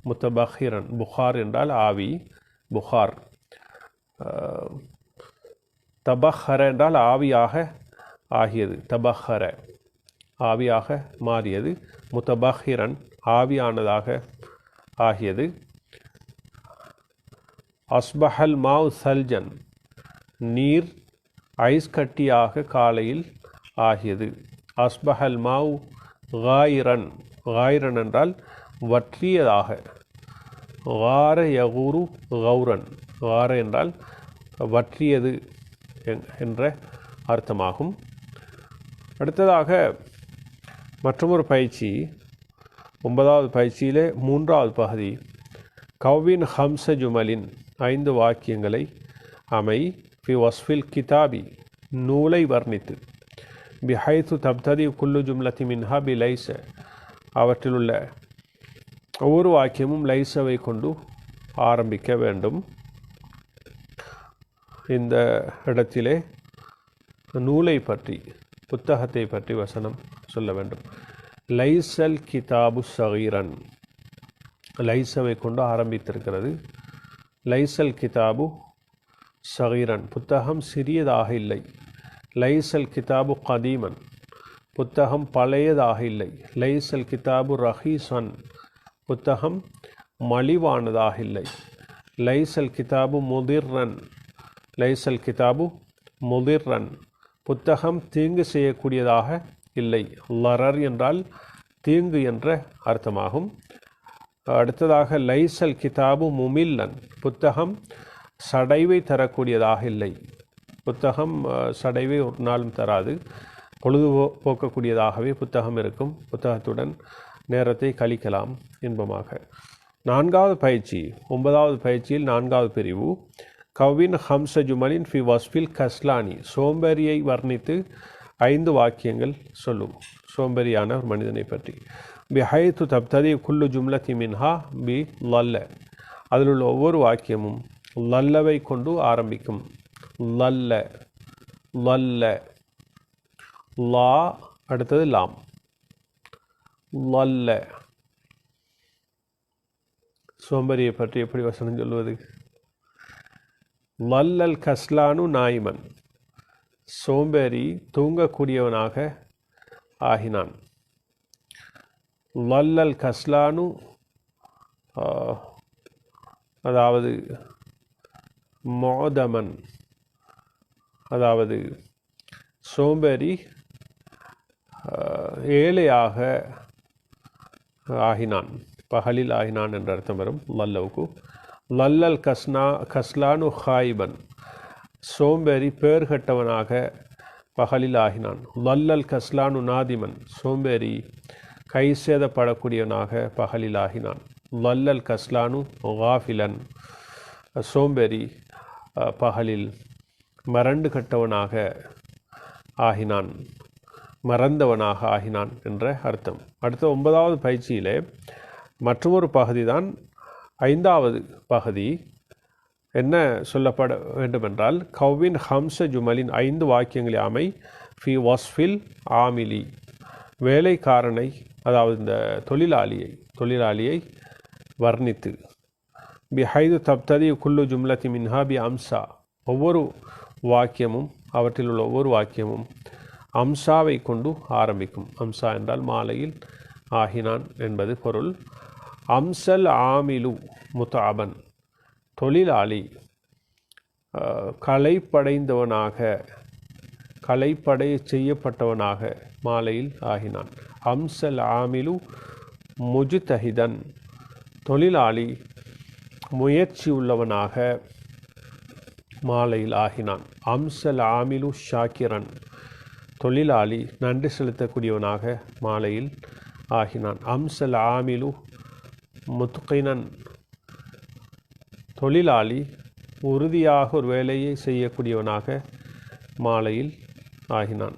முத்தபஹிரன் புகார் என்றால் ஆவி, புகார். தபஹர என்றால் ஆவியாக ஆகியது, தபஹர ஆவியாக மாறியது. முத்தபஹிரன் ஆவியானதாக ஆகியது. அஸ்பஹல் மாவு சல்ஜன் நீர் ஐஸ் கட்டியாக காலையில் ஆகியது. அஸ்பஹல் மாவு காயிரன் காயிரன் என்றால் வற்றியதாக. கார யகுரு கௌரன் கார என்றால் வற்றியது என்ற அர்த்தமாகும். அடுத்ததாக மற்றொரு பயிற்சி 9வது பயிற்சியிலே 3வது பகுதி கவ்வின் ஹம்ச ஜுமலின் 5 வாக்கியங்களை அமை ஃபி வஸ்ஃபில் கிதாபி நூலை வர்ணித்து. பிஹைத்து தப்ததி குல்லு ஜும்லத்தி மின்ஹா பி லைஸ அவற்றிலுள்ள ஒவ்வொரு வாக்கியமும் லைஸவை கொண்டு ஆரம்பிக்க வேண்டும். இந்த இடத்திலே நூலை பற்றி புத்தகத்தை பற்றி வசனம் சொல்ல வேண்டும். லைசல் கிதாபு சகீரன் லைஸவை கொண்டு ஆரம்பித்திருக்கிறது. லைசல் கிதாபு சகீரன் புத்தகம் சிறியதாக இல்லை. லைசல் கிதாபு கதீமன் புத்தகம் பழையதாக இல்லை. லைசல் கிதாபு ரஹீசன் புத்தகம் மலிவானதாக இல்லை. லைசல் கிதாபு முதிர்ரன் லைசல் கிதாபு முதிர்ரன் புத்தகம் தீங்கு செய்யக்கூடியதாக இல்லை. லரர் என்றால் தீங்கு என்ற அர்த்தமாகும். அடுத்ததாக லைசல் கிதாபு முமில்லன் புத்தகம் சடைவை தரக்கூடியதாக இல்லை. புத்தகம் சடைவை ஒரு நாளும் தராது, பொழுதுபோக்கக்கூடியதாகவே புத்தகம் இருக்கும். புத்தகத்துடன் நேரத்தை கழிக்கலாம் இன்பமாக. 4வது பயிற்சி 9வது பயிற்சியில் 4வது பிரிவு கவ்வின் ஹம்ச ஜுமலின் ஃபி வஸ்ஃபில் கஸ்லானி சோம்பேறியை வர்ணித்து 5 வாக்கியங்கள் சொல்லும். சோம்பேறியான ஒரு மனிதனை பற்றி. பிஹைத்து தப்ததி குல்லு ஜும்லத்தி மின்ஹா பி லல்ல அதில் உள்ள ஒவ்வொரு வாக்கியமும் லல்லவை கொண்டு ஆரம்பிக்கும். லல்ல லல்ல லா அடுத்தது லாம். லல்ல சோம்பேறியை பற்றி எப்படி வசனம் சொல்வது? லல்லல் கஸ்லானு நாயிமன் சோம்பேறி தூங்கக்கூடியவனாக ஆகினான். லல்லல் கஸ்லானு அதாவது மோதமன் அதாவது சோம்பேறி ஏழையாக ஆகினான், பகலில் ஆகினான் என்ற அர்த்தம் வரும் லல்லவுக்கு. லல்லல் கஸ்லானு ஹாயிபன் சோம்பேறி பேர் கட்டவனாக பகலில் ஆகினான். லல்லல் கஸ்லானு நாதிமன் சோம்பேறி கை சேதப்படக்கூடியவனாக பகலில் ஆகினான். லல்லல் கஸ்லானு காஃபிலன் சோம்பேறி பகலில் மறண்டு கட்டவனாக ஆகினான், மறந்தவனாக ஆகினான் என்ற அர்த்தம். அடுத்த 9வது பயிற்சியிலே மற்றொரு பகுதி தான் 5வது பகுதி. என்ன சொல்லப்பட வேண்டுமென்றால் கவ்வின் ஹம்ச ஜுமலின் 5 வாக்கியங்களை அமை ஃபி வஸ்ஃபில் ஆமிலி வேலைக்காரனை அதாவது இந்த தொழிலாளியை வர்ணித்து. பிஹைது தப்ததி குல்லு ஜும்லத்தி மின்ஹா பி அம்சா ஒவ்வொரு வாக்கியமும் அவற்றில் உள்ள ஒவ்வொரு வாக்கியமும் அம்சாவை கொண்டு ஆரம்பிக்கும். அம்சா என்றால் மாலையில் ஆகினான் என்பது பொருள். அம்சல் ஆமிலு முதாபன், தொழிலாளி களைப்படைந்தவனாக, களைப்படை செய்யப்பட்டவனாக மாலையில் ஆகினான். அம்சல் ஆமிலு முஜ்தஹிதன், தொழிலாளி முயற்சி உள்ளவனாக மாலையில் ஆகினான். அம்சல் ஆமிலு ஷாக்கிரன், தொழிலாளி நன்றி செலுத்தக்கூடியவனாக மாலையில் ஆகினான். அம்சல் ஆமிலு முத்கினன், தொழிலாளி உறுதியாக ஒரு வேலையை செய்யக்கூடியவனாக மாலையில் ஆகினான்.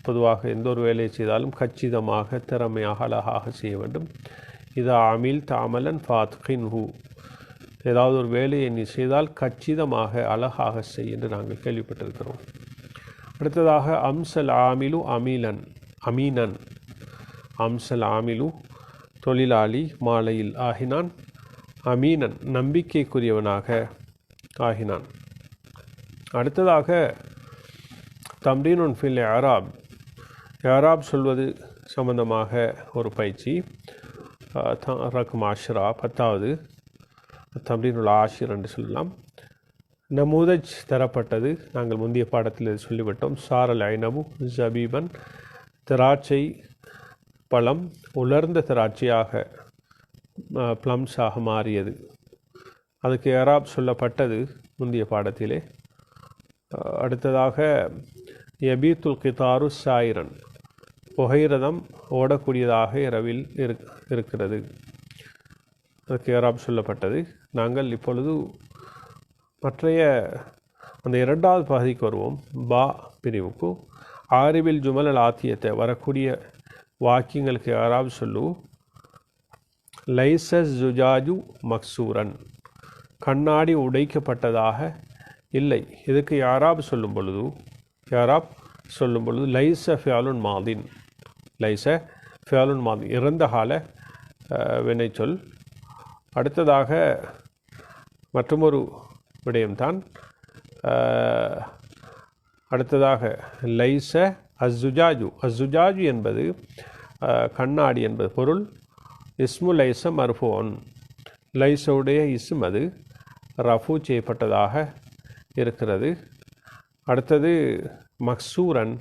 பொதுவாக எந்த ஒரு வேலையை செய்தாலும் கச்சிதமாக, திறமையாக, அழகாக செய்ய வேண்டும். இதா அமில் தாமலன் ஃபாத்கின்ஹு, ஏதாவது ஒரு வேலையை நீ செய்தால் கச்சிதமாக, அழகாக செய் என்று நாங்கள் கேள்விப்பட்டிருக்கிறோம். அடுத்ததாக அம்சல் ஆமிலு அமீலன், அமீனன், அம்சல் ஆமிலு தொழிலாளி மாலையில் ஆகினான். அமீனன், நம்பிக்கைக்குரியவனாக ஆகினான். அடுத்ததாக தம்ரீனுன் ஃபில் இஅராப், இஅராப் சொல்வது சம்பந்தமாக ஒரு பயிற்சி. ரக்ம் ஆஷ்ரா, 10வது தம்ரீனுல் ஆஷிர் என்று சொல்லலாம். நமூதஜ் தரப்பட்டது, நாங்கள் முந்தைய பாடத்தில் சொல்லிவிட்டோம். சாரல் ஐனபு ஜபீபன், திராட்சை பழம் உலர்ந்த திராட்சையாக, ப்ளம்ஸாக மாறியது. அதுக்கு இஅராப் சொல்லப்பட்டது முந்தைய பாடத்திலே. அடுத்ததாக யபீத்துல் கிதாரு சாயிரன், புகையிரதம் ஓடக்கூடியதாக இரவில் இருக்கிறது. அதுக்கு இஅராப் சொல்லப்பட்டது. நாங்கள் இப்பொழுது மற்றைய அந்த இரண்டாவது பகுதிக்கு வருவோம். பா பிரிவுக்கு ஆரிபில் ஜுமல் அல் ஆத்தியத்தை, வரக்கூடிய வாக்கியங்களுக்கு இஅராப் சொல்லு. லைஸ ஜுஜாஜு மக்சூரன், கண்ணாடி உடைக்கப்பட்டதாக இல்லை. இதுக்கு இஅராப் சொல்லும் பொழுது, இஅராப் சொல்லும் பொழுது லைஸ ஃபியாலுன் மாதின், லைஸ ஃபியாலுன் மாதின், இறந்த கால வினைச்சொல். அடுத்ததாக மற்றொரு விடயம்தான். அடுத்ததாக லைஸ அஸ்ஸுஜாஜு, அஸ்ஸுஜாஜு என்பது கண்ணாடி என்பது பொருள். இஸ்மு லைஸ மர்ஃபூன், லைஸுடைய இஸ்ம் அது ரஃபு செய்யப்பட்டதாக இருக்கிறது. அடுத்தது மக்சூரன்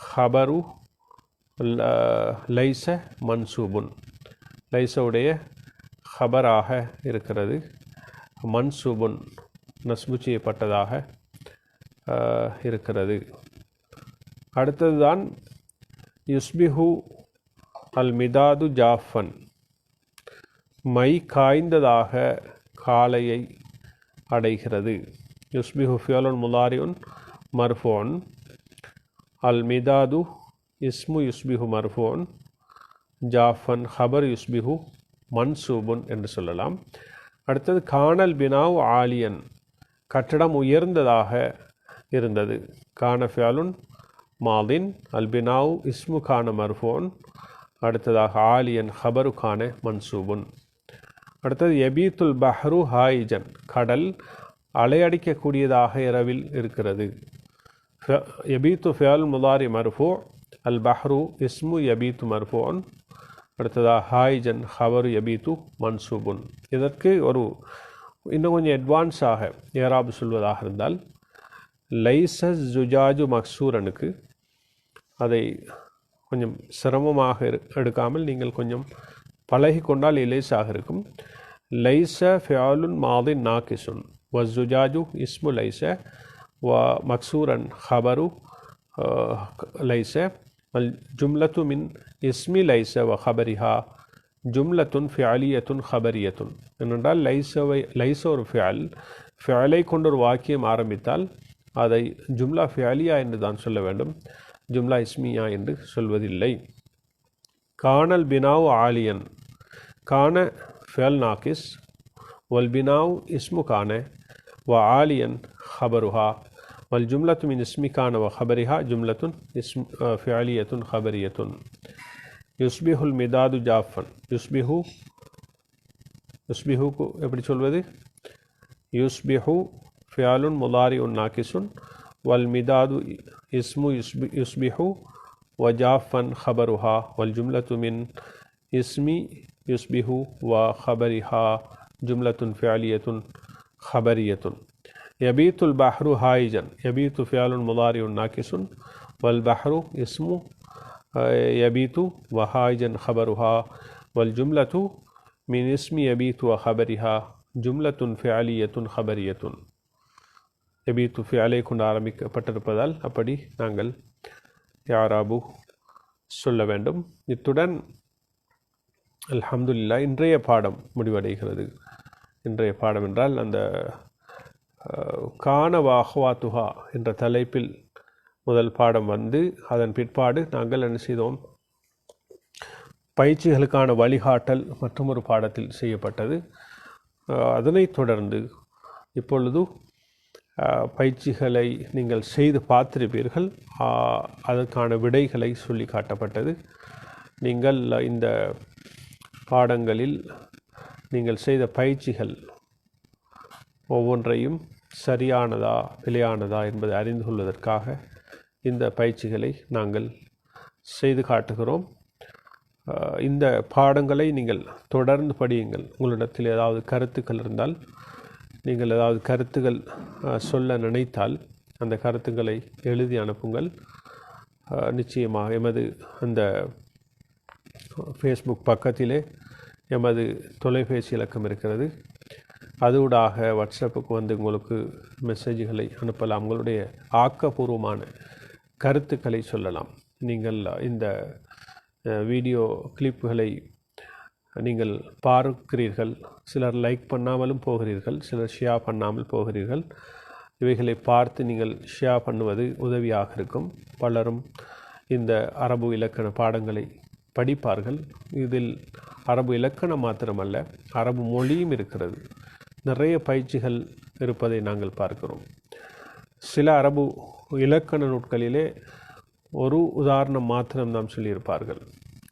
ஹபரு லைஸ மன்சூபுன், லைஸுடைய ஹபராக இருக்கிறது. மன்சூபுன் நஸ்பு செய்யப்பட்டதாக இருக்கிறது. அடுத்ததுதான் யுஸ்பிஹு அல் மிதாது ஜாஃபன், மை காய்ந்ததாக காலையை அடைகிறது. யுஸ்பிஹு ஃபியலுன் முலாரியுன் மர்ஃபூன், அல் மிதாது இஸ்மு யுஸ்பிஹு மர்ஃபூன், ஜாஃபன் ஹபர் யுஸ்பிஹு மன்சூபுன் என்று சொல்லலாம். அடுத்தது கானல் பினாவ் ஆலியன், கட்டடம் உயர்ந்ததாக இருந்தது. கான ஃபியாலுன் மாதின், அல் பினாவ் இஸ்மு கான மர்ஃபூன். அடுத்ததாக ஆலியன் ஹபரு கான மன்சூபுன். அடுத்தது யபீத்துல் பஹ்ரு ஹாயிஜன், கடல் அலையடிக்கக்கூடியதாக இரவில் இருக்கிறது. யபீத்து ஃபியால் முலாரி மர்ஃபூ, அல் பஹ்ரு இஸ்மு யபீத்து மர்ஃபூன். அடுத்ததாக ஹாயிஜன் ஹபரு யபீத்து மன்சூபுன். இதற்கு ஒரு இன்னும் கொஞ்சம் அட்வான்ஸாக இஅராப் சொல்வதாக இருந்தால், லைஸ ஜுஜாஜு மக்சூரனுக்கு அதை கொஞ்சம் சிரமமாக எடுக்காமல் நீங்கள் கொஞ்சம் பழகி கொண்டால் இலேசாக இருக்கும். லைஸ ஃபியாலுன் மாதின் நாகிசுன், வ ஜுஜாஜு இஸ்மு லைஸ, வ மக்சூரன் ஹபரு லைஸ, வல் ஜும்லத்து மின் இஸ்மி லைஸ வ ஹபரிஹா ஜும்லத்துன் ஃபியாலியத்துன் ஹபரியத்துன். என்னென்றால் லைஸ ஒரு ஃபியாலை கொண்டு ஒரு வாக்கியம் ஆரம்பித்தால் அதை ஜும்லா ஃபியாலியா என்று தான் சொல்ல வேண்டும், ஜும்லா இஸ்மியா என்று சொல்வதில்லை. கானல் பினாவ் ஆலியன், கான ஃபியல் நாகிஸ், வல் பினாவ் இஸ்மு கான, வ ஆலியன் ஹபருஹா, வல் ஜும்லத்து மின் இஸ்மி கான வ ஹபரிஹா ஜும்லத்துன் ஃபியாலியத்துன் ஹபரியத்துன். யுஸ்பிஹுல் மிதாது ஜாஃபன், யுஸ்பிஹு, யுஸ்பிஹுக்கு எப்படி சொல்வது? யுஸ்பிஹு ஃபியாலுன் முலாரியுன் நாகிசுன், வல் மிதாது இஸ்மு யுஸ்பிஹு, வ ஜாஃபன் ஹபருஹா, வல் ஜும்லத்து மின் இஸ்மி يصبح وخبرها جملة فعلية خبرية. يبيت البحر هائجا، يبيت فعل مضارع ناقص والبحر اسم يبيت وهائجا خبرها، والجملة من اسم يبيت وخبرها جملة فعلية خبرية. يبيت فعலை கொண்டு ஆரம்பிக்கப்பட்டிருப்பதால் அப்படி நாங்கள் யாராபு சொல்ல வேண்டும். இத்துடன் அல்ஹம்துலில்லாஹ் இன்றைய பாடம் முடிவடைகிறது. இன்றைய பாடம் என்றால் அந்த கான வ அஹ்வாத்துஹா என்ற தலைப்பில் முதல் பாடம் வந்து அதன் பிற்பாடு நாங்கள் என்ன செய்தோம், பயிற்சிகளுக்கான வழிகாட்டல் மற்றும் ஒரு பாடத்தில் செய்யப்பட்டது. அதனைத் தொடர்ந்து இப்பொழுது பயிற்சிகளை நீங்கள் செய்து பார்த்திருப்பீர்கள், அதற்கான விடைகளை சொல்லி காட்டப்பட்டது. நீங்கள் இந்த பாடங்களில் நீங்கள் செய்த பயிற்சிகள் ஒவ்வொன்றையும் சரியானதா பிழையானதா என்பதை அறிந்து கொள்வதற்காக இந்த பயிற்சிகளை நாங்கள் செய்து காட்டுகிறோம். இந்த பாடங்களை நீங்கள் தொடர்ந்து படியுங்கள். உங்களிடத்தில் ஏதாவது கருத்துக்கள் இருந்தால், நீங்கள் ஏதாவது கருத்துக்கள் சொல்ல நினைத்தால் அந்த கருத்துக்களை எழுதி அனுப்புங்கள். நிச்சயமாக எமது அந்த ஃபேஸ்புக் பக்கத்திலே எமது தொலைபேசி இலக்கம் இருக்கிறது. அதூடாக வாட்ஸ்அப்புக்கு வந்து உங்களுக்கு மெசேஜ்களை அனுப்பலாம். உங்களுடைய ஆக்கப்பூர்வமான கருத்துக்களை சொல்லலாம். நீங்கள் இந்த வீடியோ கிளிப்புகளை நீங்கள் பார்க்கிறீர்கள், சிலர் லைக் பண்ணாமலும் போகிறீர்கள், சிலர் ஷேர் பண்ணாமல் போகிறீர்கள். இவைகளை பார்த்து நீங்கள் ஷேர் பண்ணுவது உதவியாக இருக்கும். பலரும் இந்த அரபு இலக்கண பாடங்களை படிப்பார்கள். இதில் அரபு இலக்கணம் மாத்திரமல்ல, அரபு மொழியும் இருக்கிறது. நிறைய பயிற்சிகள் இருப்பதை நாங்கள் பார்க்கிறோம். சில அரபு இலக்கண நூட்களிலே ஒரு உதாரணம் மாத்திரம் நாம் சொல்லியிருப்பார்கள்.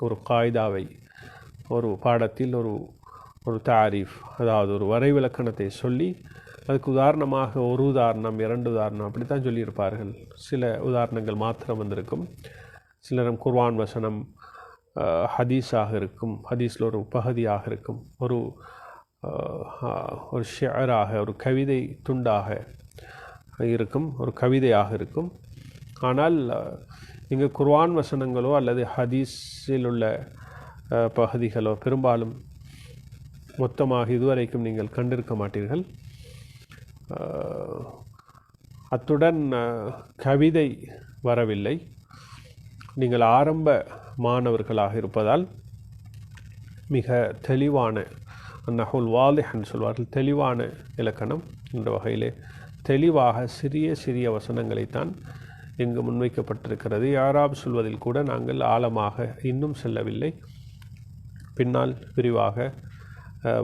ஒரு காய்தாவை ஒரு பாடத்தில் ஒரு தாரீஃப், அதாவது ஒரு வரைவிலக்கணத்தை சொல்லி அதுக்கு உதாரணமாக ஒரு உதாரணம், 2 உதாரணம் அப்படித்தான் சொல்லியிருப்பார்கள். சில உதாரணங்கள் மாத்திரம் வந்திருக்கும். சிலரும் குர்ஆன் வசனம் ஹதீஸாக இருக்கும், ஹதீஸில் ஒரு பகுதியாக இருக்கும், ஒரு ஷிஅராக ஒரு கவிதை துண்டாக இருக்கும், ஒரு கவிதையாக இருக்கும். ஆனால் இங்கு குர்ஆன் வசனங்களோ அல்லது ஹதீஸில் உள்ள பகுதிகளோ பெரும்பாலும் மொத்தமாக இதுவரைக்கும் நீங்கள் கண்டிருக்க மாட்டீர்கள். அத்துடன் கவிதை வரவில்லை. நீங்கள் ஆரம்ப மாணவர்களாக இருப்பதால் மிக தெளிவான நஹுல் வாலிஹன் சொல்வார்கள், தெளிவான இலக்கணம் என்ற வகையிலே தெளிவாக சிறிய சிறிய வசனங்களைத்தான் இங்கு முன்வைக்கப்பட்டிருக்கிறது. யாராப் சொல்வதில் கூட நாங்கள் ஆழமாக இன்னும் செல்லவில்லை. பின்னால் விரிவாக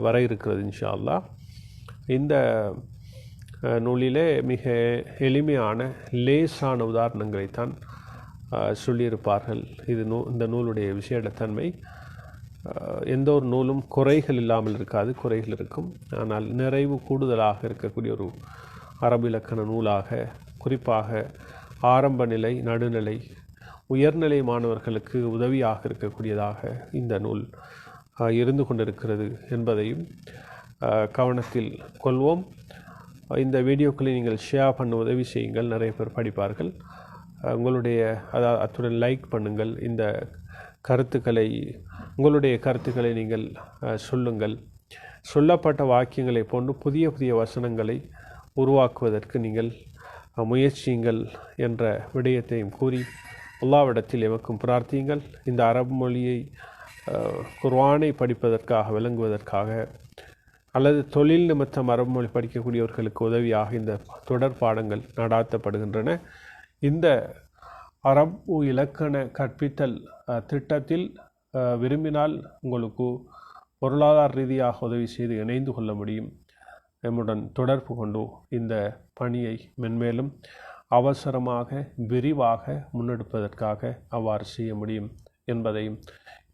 வர இருக்கிறது இன்ஷா அல்லாஹ். இந்த நூலிலே மிக எளிமையான லேசான உதாரணங்களைத்தான் சொல்லியிருப்பார்கள். இந்த நூலுடைய விசேடத்தன்மை, எந்த ஒரு நூலும் குறைகள் இல்லாமல் இருக்காது, குறைகள் இருக்கும். ஆனால் நிறைவு கூடுதலாக இருக்கக்கூடிய ஒரு அரபு இலக்கண நூலாக, குறிப்பாக ஆரம்ப நிலை, நடுநிலை, உயர்நிலை மாணவர்களுக்கு உதவியாக இருக்கக்கூடியதாக இந்த நூல் இருந்து கொண்டிருக்கிறது என்பதையும் கவனத்தில் கொள்வோம். இந்த வீடியோக்களை நீங்கள் ஷேர் பண்ண உதவி செய்யுங்கள், நிறைய பேர் படிப்பார்கள். உங்களுடைய அத்துடன் லைக் பண்ணுங்கள். இந்த கருத்துக்களை, உங்களுடைய கருத்துக்களை நீங்கள் சொல்லுங்கள். சொல்லப்பட்ட வாக்கியங்களை போன்று புதிய புதிய வசனங்களை உருவாக்குவதற்கு நீங்கள் முயற்சியுங்கள் என்ற விடயத்தையும் கூறி அல்லாஹ்விடத்தில் எமக்கும் பிரார்த்தியுங்கள். இந்த அரபு மொழியை குர்ஆனை படிப்பதற்காக, விளங்குவதற்காக அல்லது தொழில் நிமித்தம் அரபு மொழி படிக்கக்கூடியவர்களுக்கு உதவியாக இந்த தொடர் பாடங்கள் நடாத்தப்படுகின்றன. இந்த அரபு இலக்கண கற்பித்தல் திட்டத்தில் விரும்பினால் உங்களுக்கு பொருளாதார ரீதியாக உதவி செய்து இணைந்து கொள்ள முடியும். எம்முடன் தொடர்பு கொண்டு இந்த பணியை மென்மேலும் அவசரமாக விரிவாக முன்னெடுப்பதற்காக அவ்வாறு செய்ய முடியும் என்பதையும்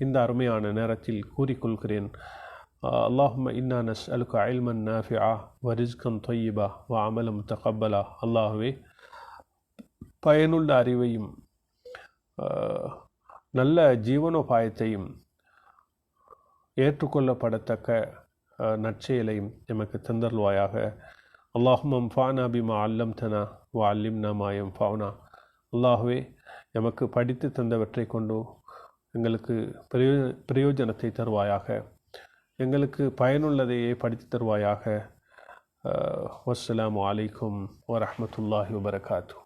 இந்த அருமையான நேரத்தில் கூறிக்கொள்கிறேன். அல்லாஹும்ம இன்னா நஸ்அலுக இல்மன் நாஃபிஆ வ ரிஸ்கன் தொய்யிபா வ அமலம் முத்தகப்பலா. அல்லாஹுவே, பயனுள்ள அறிவையும் நல்ல ஜீவனோபாயத்தையும் ஏற்றுக்கொள்ளப்படத்தக்க நற்செயலையும் எமக்கு தந்தருள்வாயாக. அல்லாஹும்ம அன்ஃபஅனா பிமா அல்லம்தனா வ அல்லிம்னா மா யன்ஃபஅனா. அல்லாஹுவே, எமக்கு படித்து தந்தவற்றை கொண்டு எங்களுக்கு பிரயோஜனத்தை தருவாயாக, எங்களுக்கு பயனுள்ளதையே படித்து தருவாயாக. வஸ்ஸலாமு அலைக்கும் வரஹ்மத்துல்லாஹி வபரகாத்துஹு.